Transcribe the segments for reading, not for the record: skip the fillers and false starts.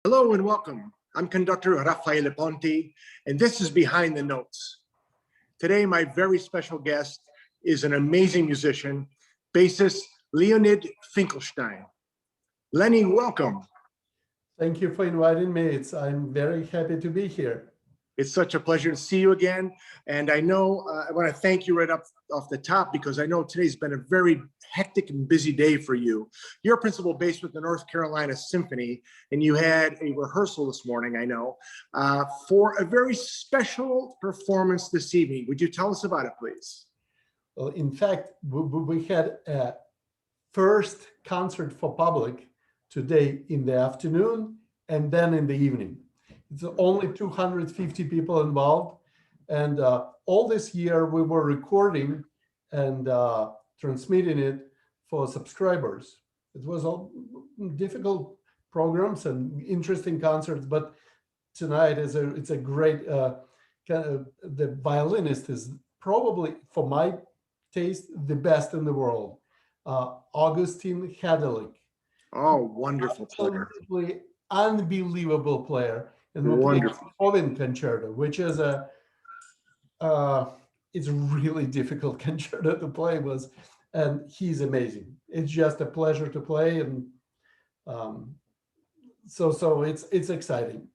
Hello and welcome. I'm conductor Raffaele Ponti, and this is Behind the Notes. Today, my very special guest is an amazing musician, bassist Leonid Finkelshteyn. Lenny, welcome. Thank you for inviting me. I'm very happy to be here. It's such a pleasure to see you again. And I know I want to thank you right up off the top because I know today's been a very hectic and busy day for you. You're a principal bass with the North Carolina Symphony, and you had a rehearsal this morning, I know, for a very special performance this evening. Would you tell us about it, please? Well, in fact, we had a first concert for public today in the afternoon and then in the evening. It's only 250 people involved. And all this year we were recording and transmitting it for subscribers. It was all difficult programs and interesting concerts, but tonight it's a great, the violinist is probably, for my taste, the best in the world. Augustin Hadalik. Oh, wonderful player. Absolutely unbelievable player. And we played Beethoven Concerto, which is it's a really difficult concerto to play and he's amazing. It's just a pleasure to play, and so it's exciting.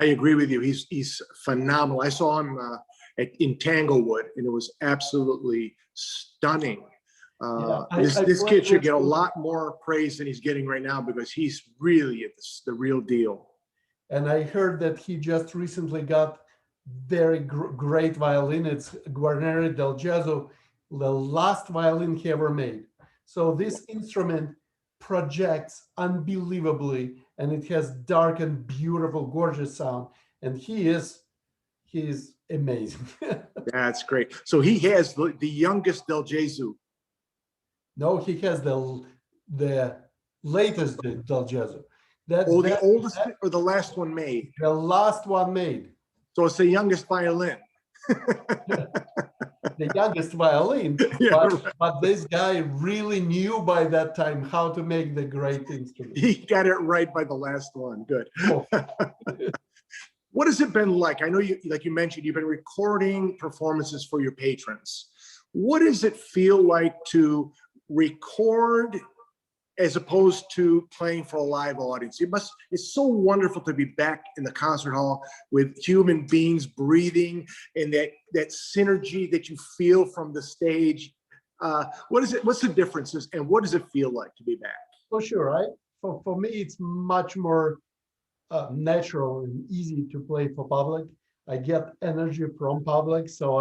I agree with you. He's phenomenal. I saw him in Tanglewood, and it was absolutely stunning. This kid should get a lot more praise than he's getting right now because he's really the real deal. And I heard that he just recently got very great violin. It's Guarneri del Gesso, the last violin he ever made. So this instrument projects unbelievably, and it has dark and beautiful, gorgeous sound. And he's amazing. That's great. So he has the youngest del Gesso. No, he has the latest del Gesso. The oldest or the last one made? The last one made. So it's the youngest violin. The youngest violin. Yeah, but this guy really knew by that time how to make the great instrument. He got it right by the last one. Good. Oh. What has it been like? I know you, like you mentioned, you've been recording performances for your patrons. What does it feel like to record as opposed to playing for a live audience? It's so wonderful to be back in the concert hall with human beings breathing and that synergy that you feel from the stage. What's the differences and what does it feel like to be back? For sure, right? For me, it's much more natural and easy to play for public. I get energy from public, so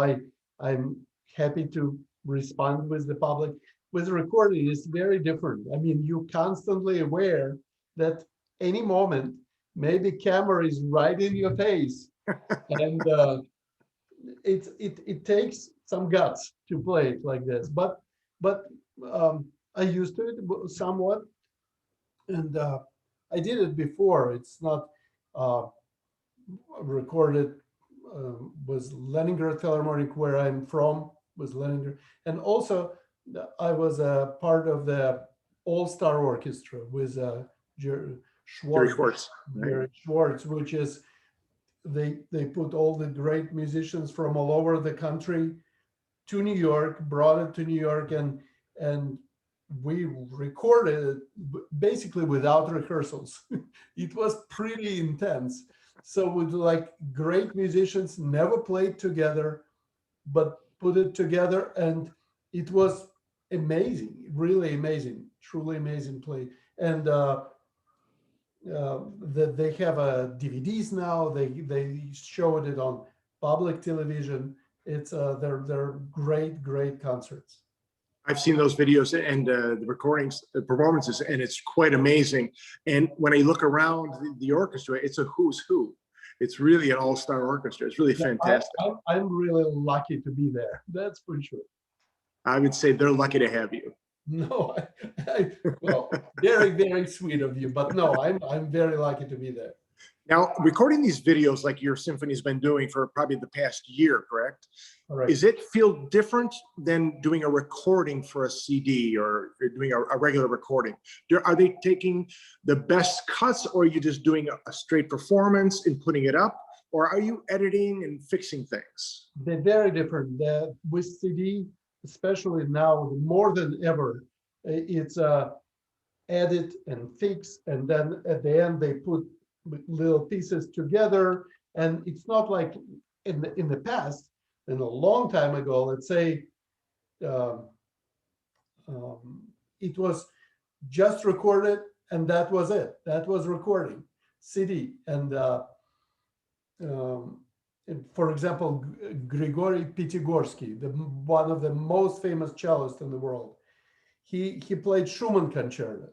I'm happy to respond with the public. With recording, it's very different. I mean, you're constantly aware that any moment, maybe camera is right in your face, and it takes some guts to play it like this. But I used to it somewhat, and I did it before. It's not recorded with Leningrad Philharmonic, where I'm from, with Leningrad, and also I was a part of the All-Star Orchestra with Jerry Schwartz, which is they put all the great musicians from all over the country to New York, brought it to New York, and we recorded it basically without rehearsals. It was pretty intense. So with like great musicians, never played together, but put it together, and it was amazing, really amazing, truly amazing play. And they have DVDs now. They showed it on public television. They're great concerts. I've seen those videos and the recordings, the performances, and it's quite amazing. And when I look around the orchestra, it's a who's who. It's really an all-star orchestra. It's really fantastic. I'm really lucky to be there. That's for sure. I would say they're lucky to have you. No, well, very, very sweet of you, but no, I'm very lucky to be there. Now, recording these videos like your symphony's been doing for probably the past year, correct? Correct. Is it feel different than doing a recording for a CD or doing a regular recording? Are they taking the best cuts, or are you just doing a straight performance and putting it up? Or are you editing and fixing things? They're very different. With CD, especially now more than ever, it's edit and fix, and then at the end they put little pieces together. And it's not like in the past, in a long time ago, let's say, it was just recorded and that was it. That was recording CD. And for example, Grigory Pitigorsky, one of the most famous cellists in the world, he played Schumann concerto,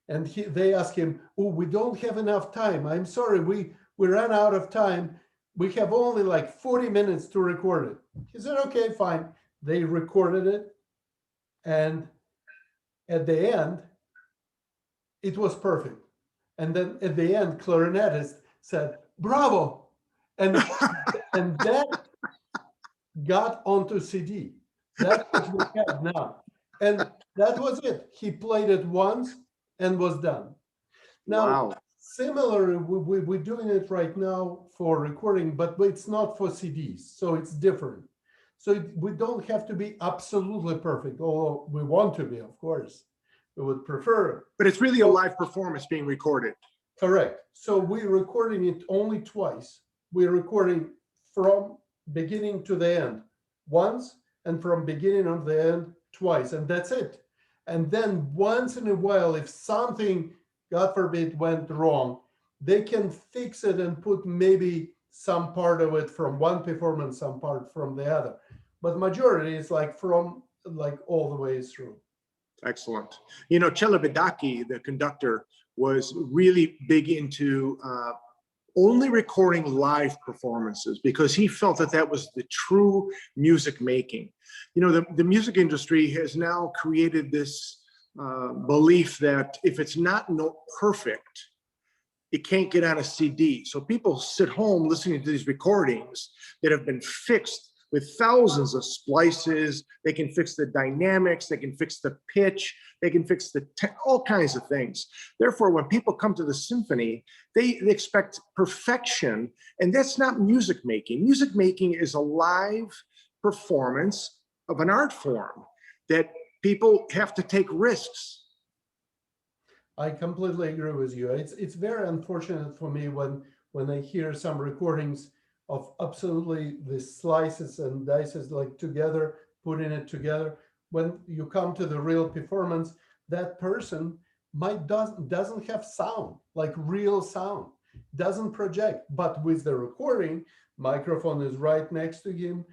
and they asked him, "Oh, we don't have enough time. I'm sorry, we ran out of time. We have only like 40 minutes to record it." He said, "Okay, fine." They recorded it, and at the end, it was perfect. And then at the end, clarinetist said, "Bravo!" And that got onto CD. That's what we have now. And that was it. He played it once and was done. Now, Wow. similarly, we're doing it right now for recording, but it's not for CDs, so it's different. So we don't have to be absolutely perfect, although we want to be, of course. We would prefer. But it's really a live performance being recorded. Correct. So we're recording it only twice. We're recording from beginning to the end once, and from beginning of the end twice, and that's it. And then once in a while, if something, God forbid, went wrong, they can fix it and put maybe some part of it from one performance, some part from the other. But majority is like from like all the way through. Excellent. You know, Celibidache, the conductor, was really big into only recording live performances because he felt that that was the true music making. You know, the music industry has now created this belief that if it's not perfect, it can't get on a CD. So people sit home listening to these recordings that have been fixed with thousands of splices. They can fix the dynamics, they can fix the pitch, they can fix all kinds of things. Therefore, when people come to the symphony, they expect perfection, and that's not music making. Music making is a live performance of an art form that people have to take risks. I completely agree with you. It's very unfortunate for me when I hear some recordings of absolutely the slices and dices like together, putting it together. When you come to the real performance, that person doesn't have sound, like real sound, doesn't project. But with the recording, microphone is right next to him,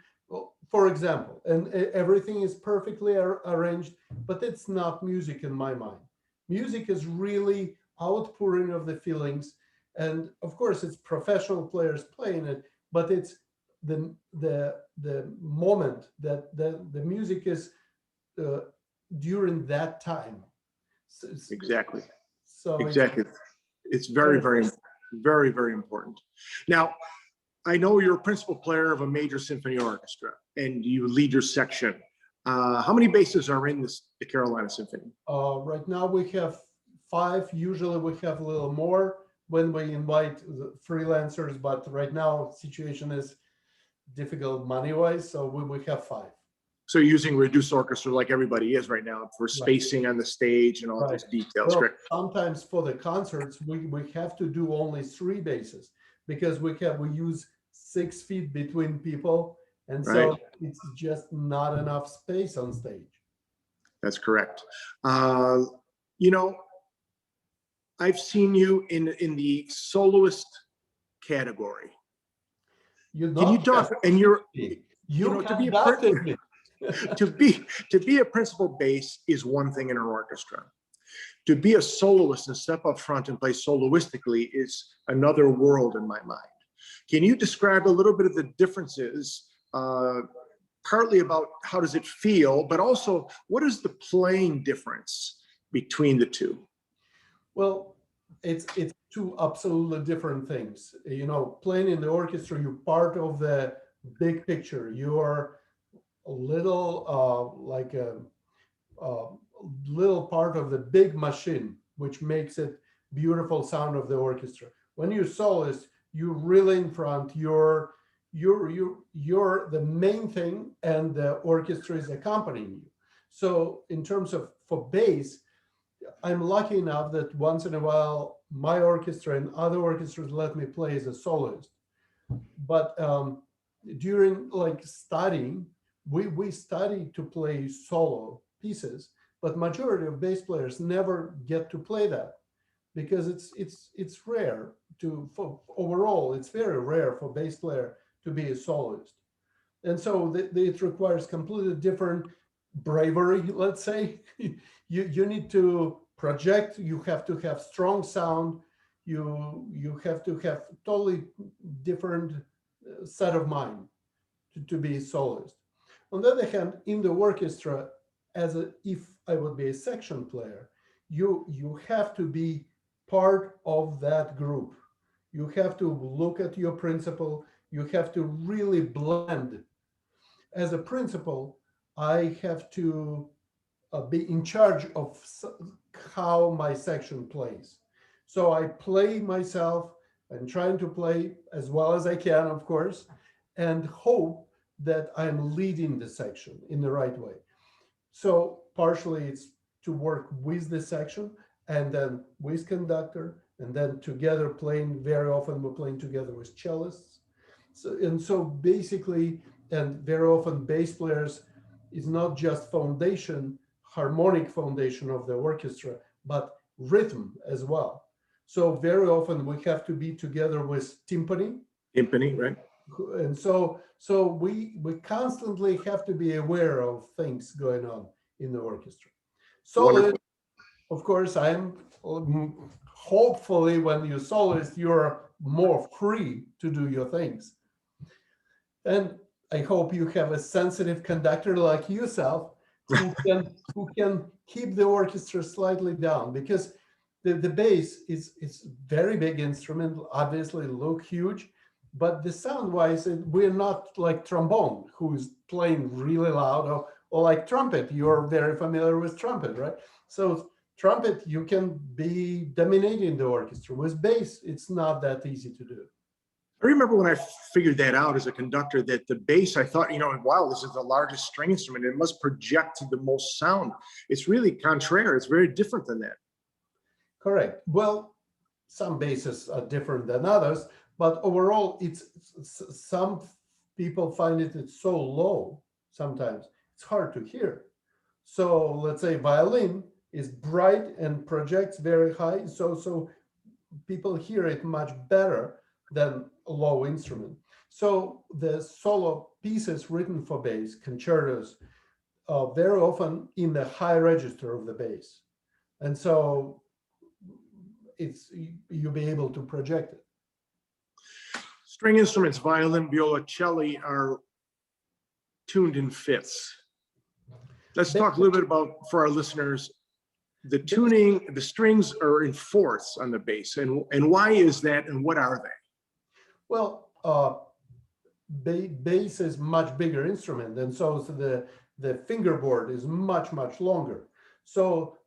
for example, and everything is perfectly arranged, but it's not music in my mind. Music is really outpouring of the feelings. And of course, it's professional players playing it, but it's the moment that the music is during that time. Exactly. So exactly. It's very, very, very, very important. Now, I know you're a principal player of a major symphony orchestra and you lead your section. How many basses are in the Carolina Symphony? Right now we have 5. Usually we have a little more when we invite the freelancers, but right now situation is difficult money-wise, so we have 5. So you're using reduced orchestra like everybody is right now for spacing on the stage and all those details. Well, sometimes for the concerts, we have to do only 3 basses because we use 6 feet between people, and so it's just not enough space on stage. That's correct. You know, I've seen you in the soloist category. Can you talk? And to be a principal bass is one thing in an orchestra. To be a soloist and step up front and play soloistically is another world in my mind. Can you describe a little bit of the differences, partly about how does it feel, but also what is the playing difference between the two? Well, it's two absolutely different things. You know, playing in the orchestra, you're part of the big picture. You are a little like a little part of the big machine, which makes it beautiful sound of the orchestra. When you're soloist, you're really in front. You're the main thing, and the orchestra is accompanying you. So in terms of for bass, I'm lucky enough that once in a while my orchestra and other orchestras let me play as a soloist. But during like studying, we study to play solo pieces, but majority of bass players never get to play that because it's rare for overall. It's very rare for bass player to be a soloist, and so it requires completely different bravery. Let's say you need to project. You have to have strong sound. You have to have totally different set of mind to be a soloist. On the other hand, in the orchestra, if I would be a section player, you have to be part of that group. You have to look at your principal. You have to really blend. As a principal, I have to be in charge of how my section plays. So I play myself and trying to play as well as I can, of course, and hope that I'm leading the section in the right way. So partially it's to work with the section and then with conductor, and then together playing. Very often we're playing together with cellists. So basically, and very often bass players is not just foundation, harmonic foundation of the orchestra, but rhythm as well. So very often we have to be together with timpani. Timpani, right? And so we constantly have to be aware of things going on in the orchestra. Soloist, of course, I'm hopefully when you're soloist, you're more free to do your things. And I hope you have a sensitive conductor like yourself who can keep the orchestra slightly down, because the bass is very big instrument, obviously look huge, but the sound wise, we're not like trombone who's playing really loud, or like trumpet. You're very familiar with trumpet, right? So trumpet, you can be dominating the orchestra. With bass, it's not that easy to do. I remember when I figured that out as a conductor, that the bass, I thought, wow, this is the largest string instrument. It must project the most sound. It's really contrary. It's very different than that. Correct. Well, some basses are different than others, but overall, it's some people find it's so low sometimes it's hard to hear. So let's say violin is bright and projects very high, so people hear it much better than a low instrument. So the solo pieces written for bass, concertos, are very often in the high register of the bass, and so you'll be able to project it. String instruments, violin, viola, cello, are tuned in fifths. Let's talk a little bit about, for our listeners, the tuning. The strings are in fourths on the bass, and why is that, and what are they? Well, bass is much bigger instrument, and so the fingerboard is much longer. So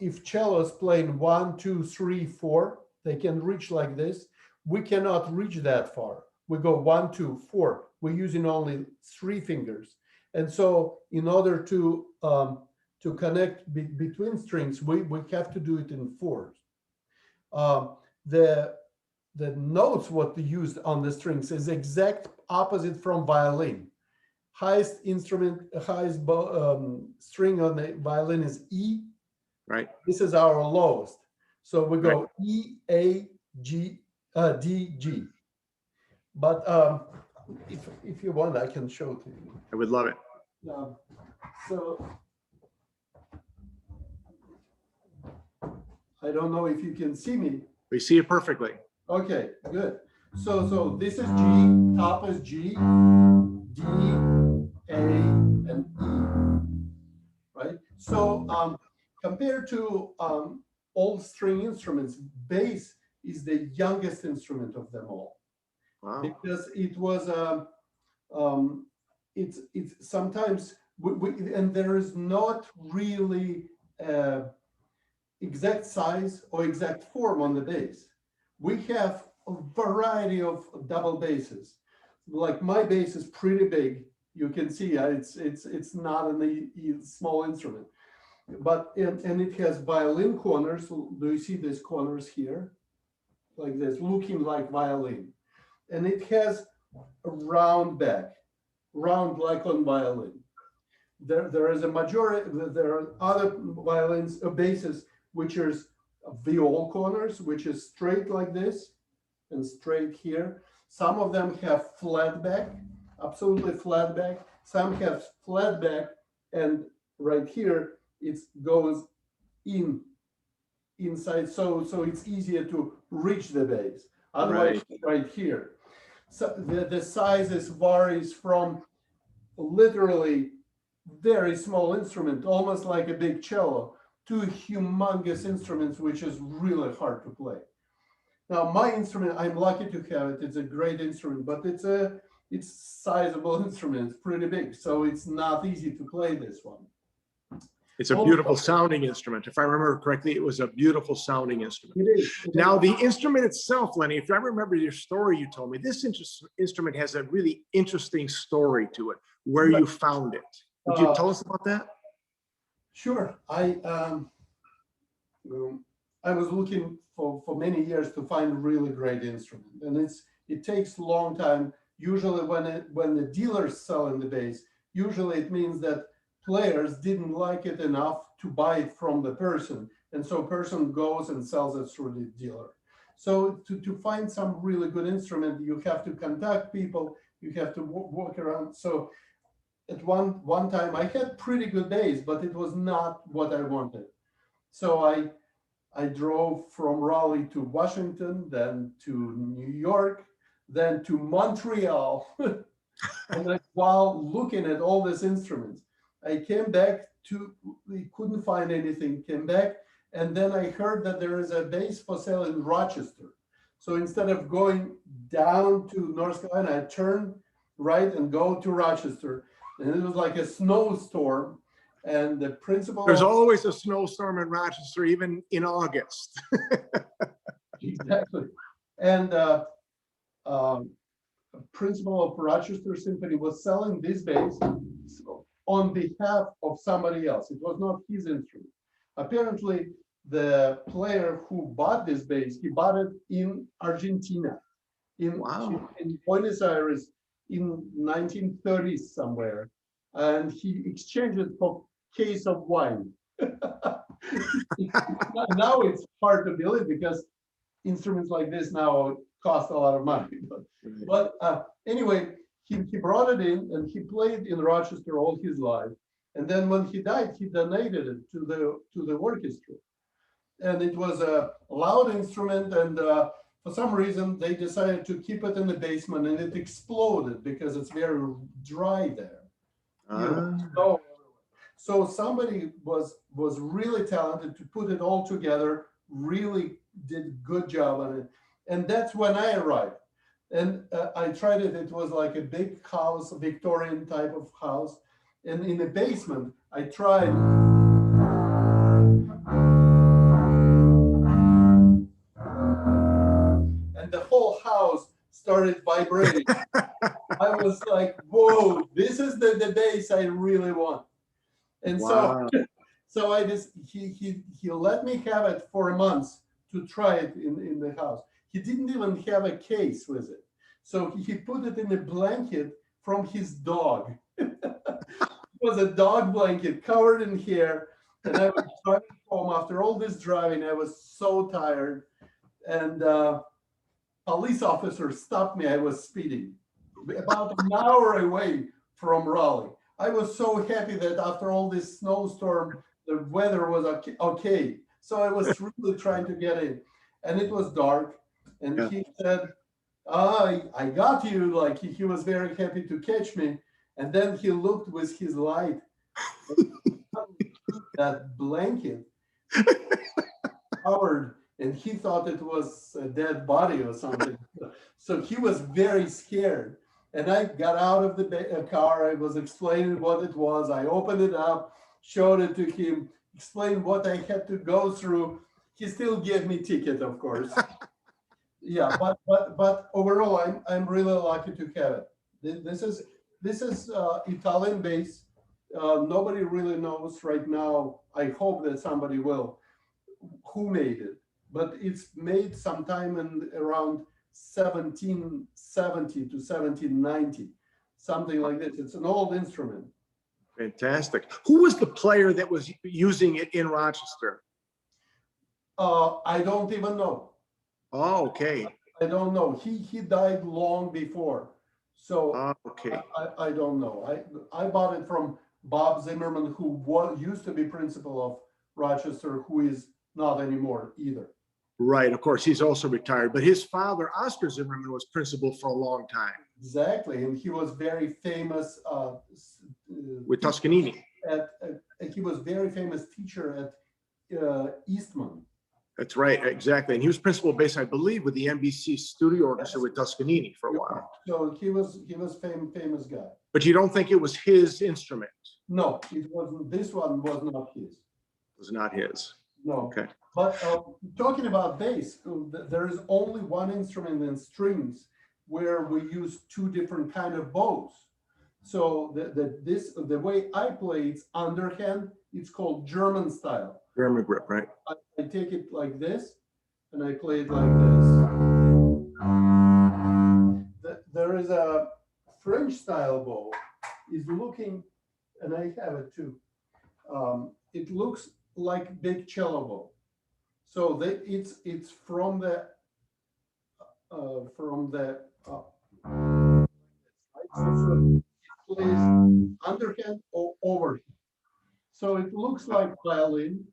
if cello is playing 1, 2, 3, 4, they can reach like this. We cannot reach that far. We go 1, 2, 4. We're using only 3 fingers, and so in order to connect between strings, we have to do it in fours. The notes what they used on the strings is exact opposite from violin. Highest instrument, highest string on the violin is E. Right. This is our lowest. So we go right. E, A, G, D, G. But if you want, I can show it to you. I would love it. So I don't know if you can see me. We see it perfectly. Okay, good. So this is G, top is G, D, A, and E, right? So compared to all string instruments, bass is the youngest instrument of them all. Wow. Because it was it's sometimes and there is not really exact size or exact form on the bass. We have a variety of double basses. Like my bass is pretty big. You can see it's not a small instrument, but and it has violin corners. Do you see these corners here, like this, looking like violin? And it has a round back, round like on violin. There is a majority. There are other violins, basses, which is viol corners, which is straight like this and straight here. Some of them have flat back, absolutely flat back. Some have flat back, and right here it goes inside, so it's easier to reach the bass. Otherwise, right here. So the sizes varies from literally very small instrument, almost like a big cello, to humongous instruments, which is really hard to play. Now, my instrument, I'm lucky to have it. It's a great instrument, but it's sizable instrument. It's pretty big, so it's not easy to play this one. It's a beautiful sounding instrument. If I remember correctly, it was a beautiful sounding instrument. It is. Now, the instrument itself, Lenny, if I remember your story you told me, this instrument has a really interesting story to it, where you found it. Would you tell us about that? Sure. I was looking for many years to find a really great instrument, and it takes a long time. Usually when the dealers sell in the bass, usually it means that players didn't like it enough to buy it from the person, and so person goes and sells it through the dealer. So to find some really good instrument, you have to contact people, you have to walk around. So at one time I had pretty good bass, but it was not what I wanted. So I drove from Raleigh to Washington, then to New York, then to Montreal. And while looking at all these instruments, I came back we couldn't find anything, came back, and then I heard that there is a bass for sale in Rochester. So instead of going down to North Carolina, I turned right and go to Rochester. And it was like a snowstorm. And the principal— There's always a snowstorm in Rochester, even in August. Exactly. And principal of Rochester Symphony was selling this bass on behalf of somebody else. It was not his instrument. Apparently, the player who bought this bass, he bought it in Argentina, in Buenos Aires in 1930s somewhere, and he exchanged it for a case of wine. Now it's hard to believe because instruments like this now cost a lot of money. But anyway, he brought it in and he played in Rochester all his life. And then when he died, he donated it to the orchestra. And it was a loud instrument, and for some reason they decided to keep it in the basement, and it exploded because it's very dry there. So somebody was really talented to put it all together, really did a good job on it. And that's when I arrived. And I tried it. It was like a big house, a Victorian type of house. And in the basement, I tried. And the whole house started vibrating. I was like, whoa, this is the bass I really want. And so I just, he let me have it for a month to try it in the house. He didn't even have a case with it. So he put it in a blanket from his dog. It was a dog blanket covered in hair. And I was driving home after all this driving. I was so tired. And police officer stopped me. I was speeding about an hour away from Raleigh. I was so happy that after all this snowstorm, the weather was okay. So I was really trying to get in. And it was dark. And he said, I got you. Like he was very happy to catch me. And then he looked with his light. That blanket covered and he thought it was a dead body or something. So he was very scared. And I got out of the car. I was explaining what it was. I opened it up, showed it to him, explained what I had to go through. He still gave me ticket, of course. Yeah, but overall, I'm really lucky to have it. This is Italian bass. Nobody really knows right now. I hope that somebody will, who made it, but it's made sometime in around 1770 to 1790, something like this. It's an old instrument. Fantastic. Who was the player that was using it in Rochester? I don't even know. Oh, okay. I don't know. He died long before, so Okay. I don't know. I bought it from Bob Zimmerman, who used to be principal of Rochester, who is not anymore either. Right. Of course, he's also retired, but his father, Oscar Zimmerman, was principal for a long time. Exactly, and he was very famous With Toscanini. He was very famous teacher at Eastman. That's right, exactly. And he was principal bass, I believe, with the NBC Studio Orchestra with Toscanini for a while. So he was famous guy. But you don't think it was his instrument? No, it wasn't. This one was not his. It was not his. No. Okay. But talking about bass, there is only one instrument in strings where we use two different kind of bows. So the way I play it's underhand. It's called German style. German grip, right? I take it like this, and I play it like this. There is a French style bow. Is looking, and I have it too. It looks like big cello bow. So it's from the it plays underhand or overhand. So it looks like violin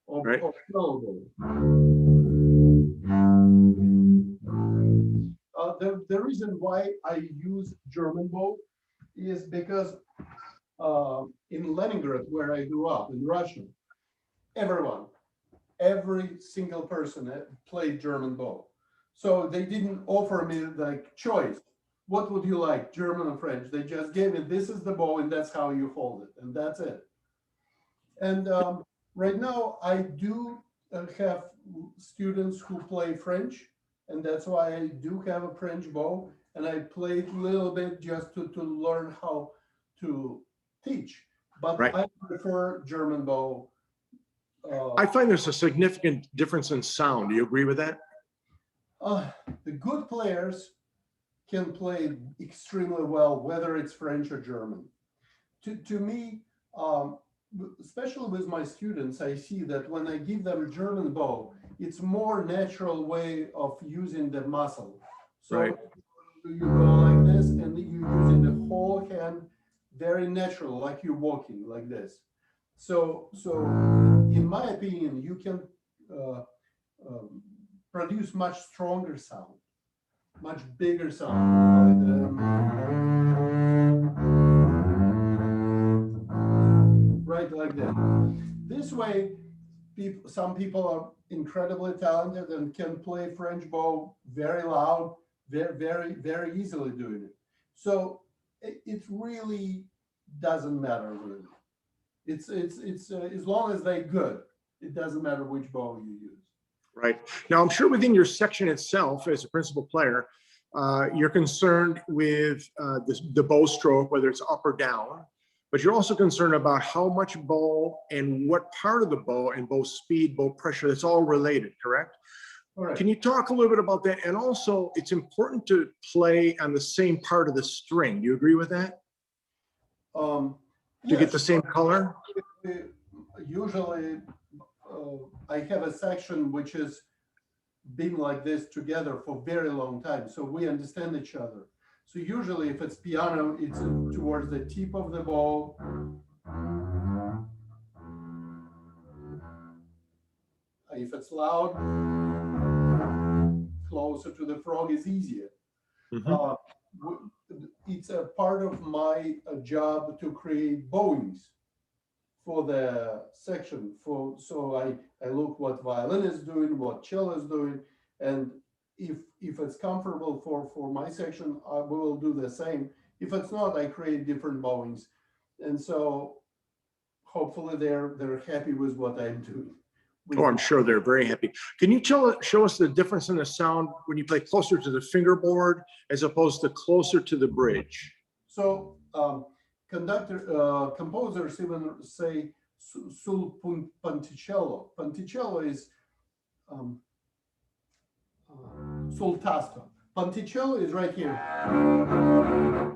or cello bow. The reason why I use German bow is because in Leningrad, where I grew up in Russia, every single person played German bow. So they didn't offer me like choice. What would you like, German or French? They just gave me, this is the bow and that's how you hold it. And that's it. And right now I do have students who play French. And that's why I do have a French bow. And I played a little bit just to learn how to teach. But I prefer German bow. I find there's a significant difference in sound. Do you agree with that? The good players can play extremely well, whether it's French or German. To me, especially with my students, I see that when I give them German bow, it's more natural way of using the muscle. So you go like this, and you're using the whole hand, very natural, like you're walking like this. So in my opinion, you can produce much stronger sound, much bigger sound. Right, like that. This way, some people are incredibly talented and can play French bow very loud, very easily doing it. So it really doesn't matter really. It's as long as they're good, it doesn't matter which bow you use. Right. Now, I'm sure within your section itself, as a principal player, you're concerned with the bow stroke, whether it's up or down, but you're also concerned about how much bow and what part of the bow and bow speed, bow pressure, that's all related, correct? Correct. Can you talk a little bit about that? And also, it's important to play on the same part of the string. Do you agree with that? To get the same color? Usually, I have a section which has been like this together for a very long time, so we understand each other. So usually, if it's piano, it's towards the tip of the bow. If it's loud, closer to the frog is easier. It's a part of my job to create bowings for the section. So I look what violin is doing, what cello is doing, and if it's comfortable for my section, I will do the same. If it's not, I create different bowings, and so hopefully they're happy with what I'm doing. Oh, I'm sure they're very happy. Can you show us the difference in the sound when you play closer to the fingerboard as opposed to closer to the bridge? So composers even say sul ponticello. Ponticello is sul tasto. Ponticello is right here,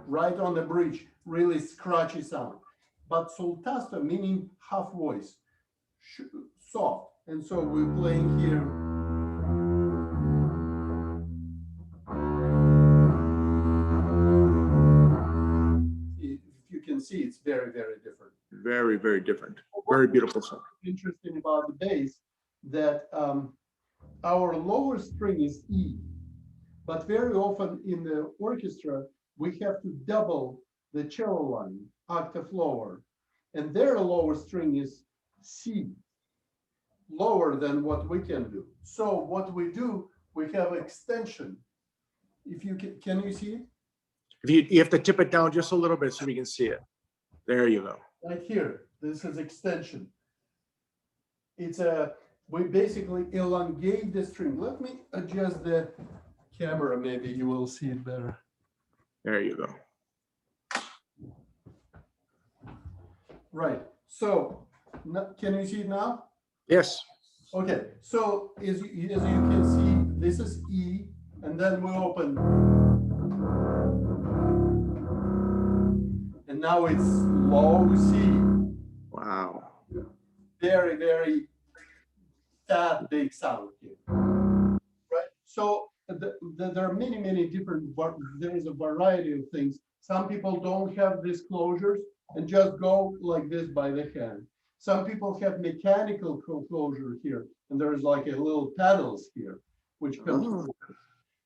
right on the bridge, really scratchy sound. But sul tasto, meaning half voice, soft. And so we're playing here. If you can see, it's very, very different. Very, very different. Very beautiful sound. Interesting about the bass that our lower string is E, but very often in the orchestra we have to double the cello line, octave lower, and their lower string is C, lower than what we can do. So what we do, we have extension. If you can you see it? If you have to tip it down just a little bit so we can see it. There you go. Right here, this is extension. We basically elongate the string. Let me adjust the camera, maybe you will see it better. There you go. Right, so can you see it now? Yes. Okay, so as you can see, this is E, and then we open. And now it's low C. Wow. Very, very fat, big sound here. Right, so there are many, many different, there is a variety of things. Some people don't have these closures and just go like this by the hand. Some people have mechanical closure here, and there's like a little pedals here, which control.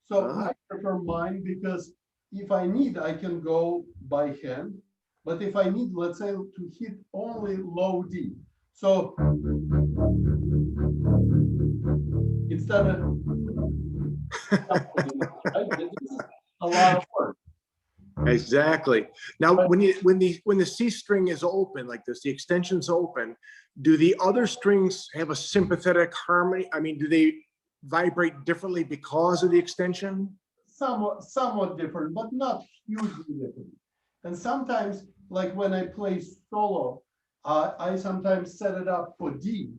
So I prefer mine because if I need, I can go by hand. But if I need, let's say, to hit only low D, so instead of right, this is a lot of work. Exactly. Now, when the C string is open like this, the extension's open, do the other strings have a sympathetic harmony? I mean, do they vibrate differently because of the extension? Somewhat different, but not hugely different. And sometimes, like when I play solo, I sometimes set it up for D,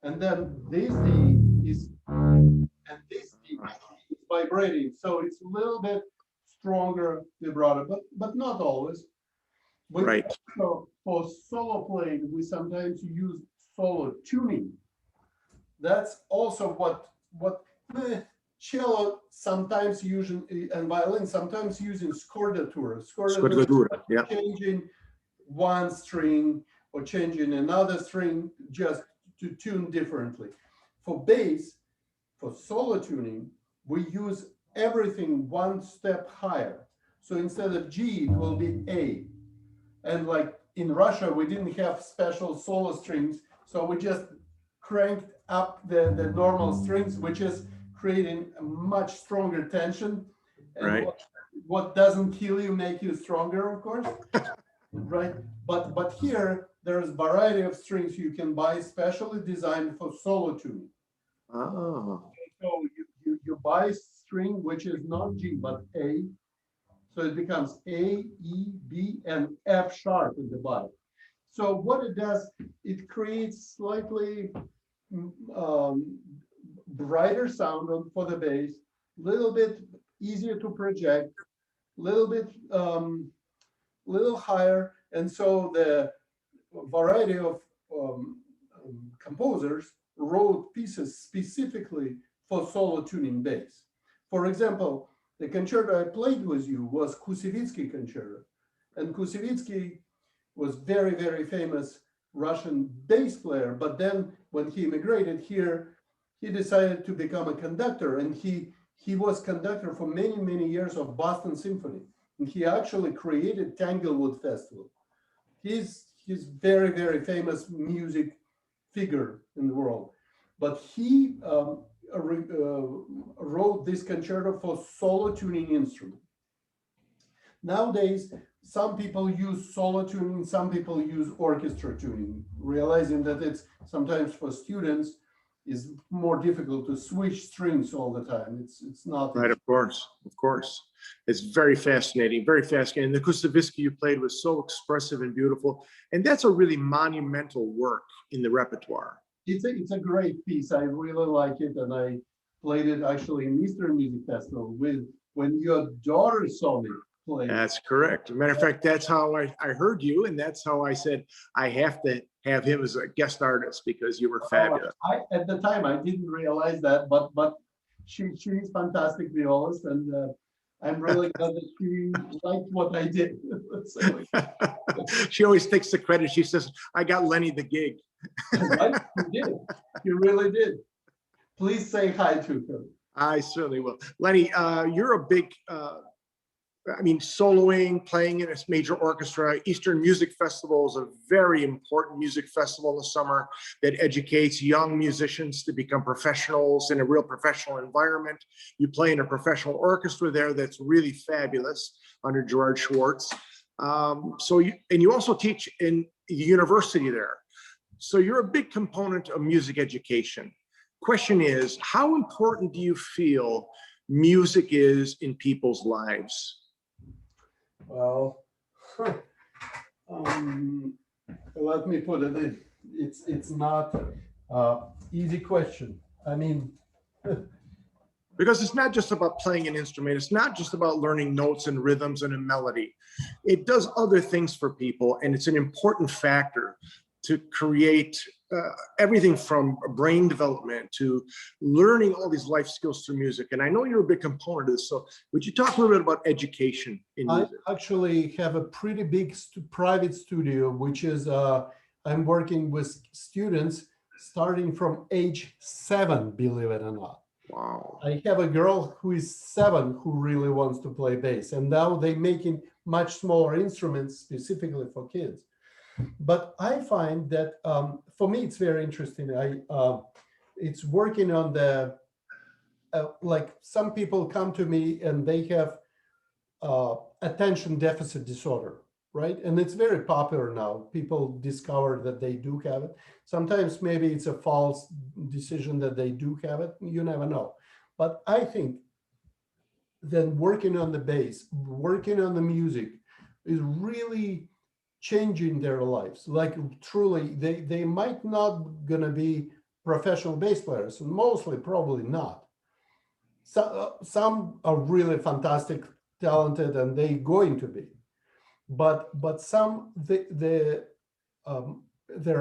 and then this D is, and this D is vibrating, so it's a little bit stronger vibrato, but not always. Right. So for solo playing, we sometimes use solo tuning. That's also what cello sometimes using and violin sometimes using scordatura. Scordatura, yeah. Changing one string or changing another string just to tune differently. For bass, for solo tuning, we use everything one step higher. So instead of G, it will be A. And like in Russia, we didn't have special solo strings, so we just cranked up the normal strings, which is creating a much stronger tension. And right. What doesn't kill you make you stronger, of course. Right. But here there's a variety of strings you can buy specially designed for solo tuning. Oh. So you buy a string which is not G but A. So it becomes A, E, B, and F sharp in the bottom. So what it does, it creates slightly brighter sound for the bass, little bit easier to project, little bit little higher, and so the variety of composers wrote pieces specifically for solo tuning bass. For example, the concerto I played with you was Kusevitsky concerto, and Kusevitsky was very, very famous Russian bass player, but then when he immigrated here, he decided to become a conductor, and he was conductor for many, many years of Boston Symphony, and he actually created Tanglewood Festival. He's very, very famous music figure in the world. but he wrote this concerto for solo tuning instrument. Nowadays, some people use solo tuning, some people use orchestra tuning, realizing that it's sometimes for students is more difficult to switch strings all the time. It's not Right, of course, of course. It's very fascinating, very fascinating. The Kustavisky you played was so expressive and beautiful, and that's a really monumental work in the repertoire. It's a great piece. I really like it, and I played it actually in Eastern Music Festival with when your daughter saw me play. That's correct. As a matter of fact, that's how I heard you, and that's how I said I have to have him as a guest artist because you were fabulous. At the time I didn't realize that, but she's fantastic violist, and I'm really glad that she liked what I did. So, She always takes the credit. She says, "I got Lenny the gig." right? You did. You really did. Please say hi to her. I certainly will. Lenny, you're a big, soloing, playing in a major orchestra. Eastern Music Festival is a very important music festival in the summer that educates young musicians to become professionals in a real professional environment. You play in a professional orchestra there that's really fabulous under Gerard Schwartz. You also teach in the university there. So you're a big component of music education. Question is, how important do you feel music is in people's lives? Well, let me put it in. It's not easy question. I mean, because it's not just about playing an instrument. It's not just about learning notes and rhythms and a melody. It does other things for people, and it's an important factor to create everything from brain development to learning all these life skills through music. And I know you're a big component of this. So would you talk a little bit about education in music? I actually have a pretty big private studio, which is, I'm working with students starting from age 7, believe it or not. Wow. I have a girl who is 7 who really wants to play bass. And now they're making much smaller instruments specifically for kids. But I find that for me, it's very interesting. It's working on the, like some people come to me and they have attention deficit disorder, right? And it's very popular now. People discover that they do have it. Sometimes maybe it's a false decision that they do have it. You never know. But I think that working on the bass, working on the music is really changing their lives. Like truly, they might not gonna be professional bass players, mostly probably not. So, some are really fantastic, talented, and they going to be. But some their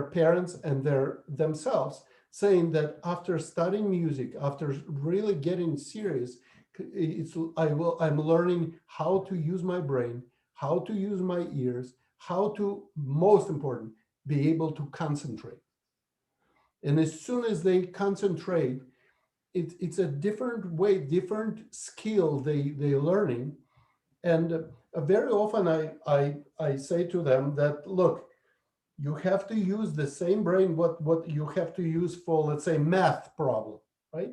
parents and themselves saying that after studying music, after really getting serious, I'm learning how to use my brain, how to use my ears, how to, most important, be able to concentrate. And as soon as they concentrate, it's a different way, different skill they're learning. And very often I say to them that, look, you have to use the same brain what you have to use for, let's say, math problem, right?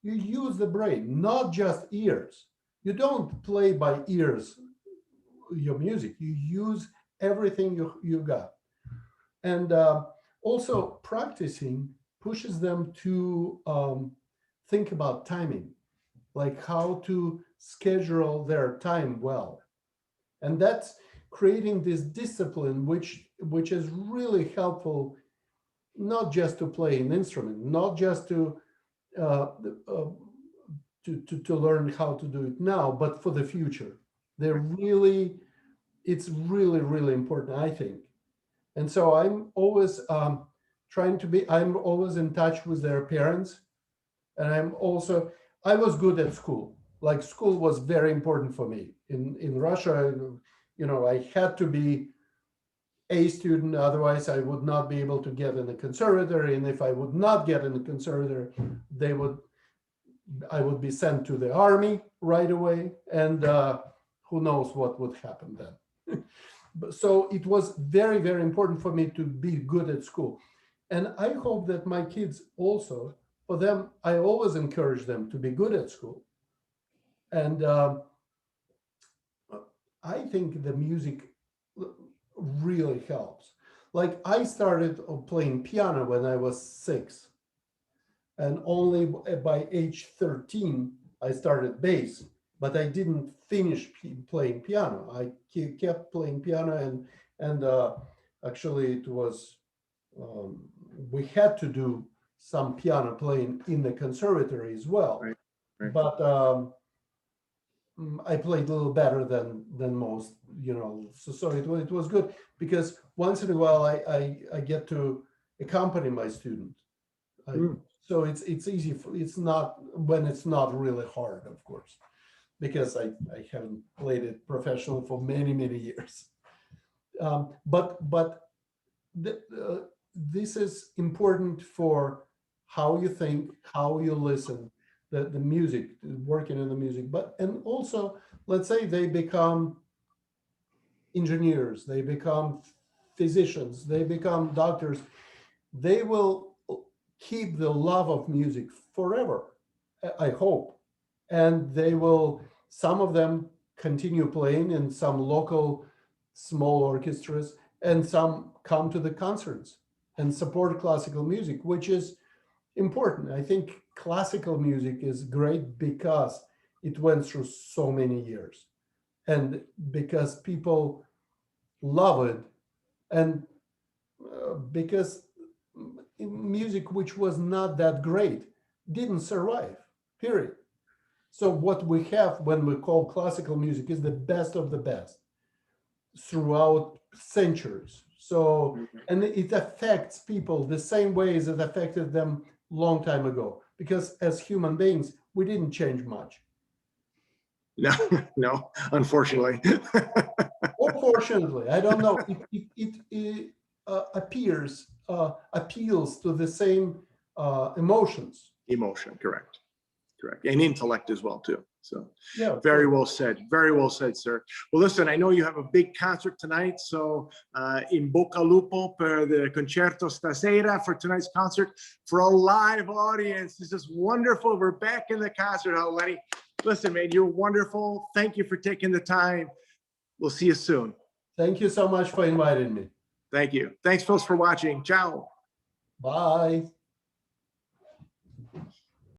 You use the brain, not just ears. You don't play by ears your music. You use everything you got. And also practicing pushes them to think about timing, like how to schedule their time well. And that's creating this discipline, which is really helpful, not just to play an instrument, not just to learn how to do it now, but for the future. It's really, really important, I think. And so I'm always I'm always in touch with their parents. And I was good at school. Like school was very important for me. In Russia, I had to be a student, otherwise I would not be able to get in the conservatory. And if I would not get in the conservatory, I would be sent to the army right away. And who knows what would happen then. So it was very, very important for me to be good at school. And I hope that my kids also, for them, I always encourage them to be good at school. And I think the music really helps. Like I started playing piano when I was 6, and only by age 13 I started bass, but I didn't finish playing piano. I kept playing piano, and actually it was we had to do some piano playing in the conservatory as well. Right, right. But I played a little better than most, so it was good, because once in a while I get to accompany my student. So it's easy it's not when it's not really hard, of course, because I haven't played it professionally for many years. But this is important for how you think, how you listen, the music, working in the music. And also, let's say they become engineers, they become physicians, they become doctors, they will keep the love of music forever, I hope. And they will, some of them continue playing in some local small orchestras, and some come to the concerts and support classical music, which is important. I think classical music is great because it went through so many years, and because people love it, and because music which was not that great didn't survive, period. So what we have when we call classical music is the best of the best throughout centuries. So, and it affects people the same way as it affected them long time ago, because as human beings, we didn't change much. No, no, unfortunately. Unfortunately, I don't know. It appeals to the same emotions. Emotion, correct. And intellect as well, too. So Yeah, very well said. Very well said, sir. Well, listen, I know you have a big concert tonight, so in bocca al lupo per the concerto stasera, for tonight's concert, for a live audience. This is wonderful. We're back in the concert hall, Lenny. Listen, man, you're wonderful. Thank you for taking the time. We'll see you soon. Thank you so much for inviting me. Thank you. Thanks, folks, for watching. Ciao. Bye.